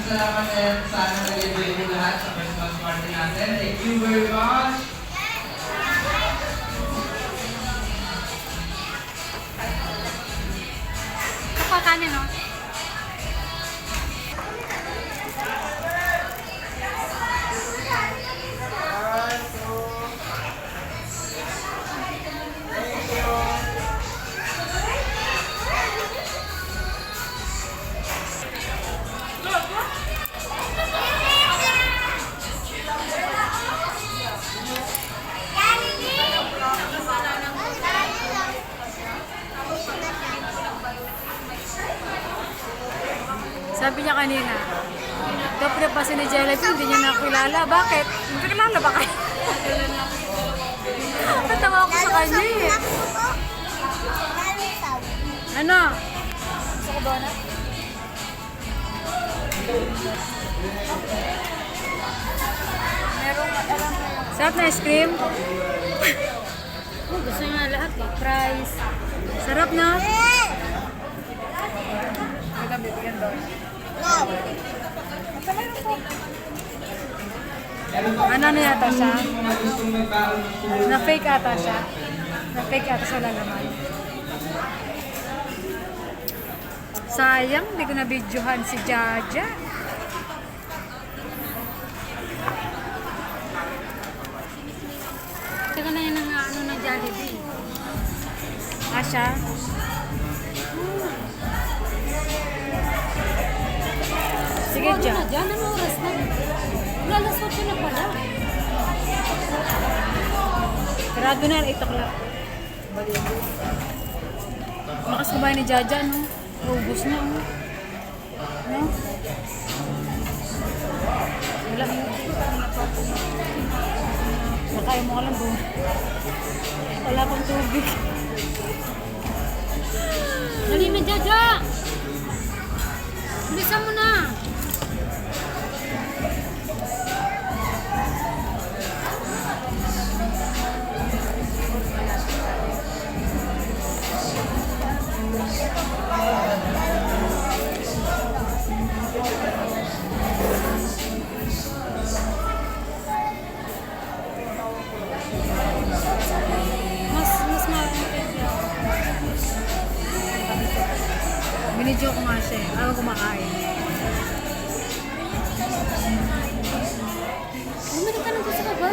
salamat and sana nag-enjoy niyo lahat sa Christmas party natin. Thank you very much. Kapakanin, no? Sabi niya kanina, daw pinapasin ni Jelly, hindi niya nakilala. Bakit? Hindi kilala ba kayo? Natawa ako sa kanya eh. Ano? Gusto ko donut? Merong alam mo. Sarap na ice cream? Oh, gusto niya lahat eh. Fries. Sarap na? Bibigyan daw. Ano na yata siya? Na-fake ata siya. Na-fake ata siya lalaman. Sayang, hindi ko na-videohan si Jaja. Tsaka na yun ang ano ng Jollibee. Asya? Sige, Diyan. Diyan, ano oras na? Lalasot ko na pala. Sarado na, 8 o'clock. Lakas kumain ni Jaja, no? Ubus na, no? No? Wala mo. Nakaya mo ka lang doon. Wala pang tubig. Dali na, Jaja! Bilisan mo na! Mas binidyo ko nga siya eh. Ayaw kumakain. Bumalik ka na doon sa baba.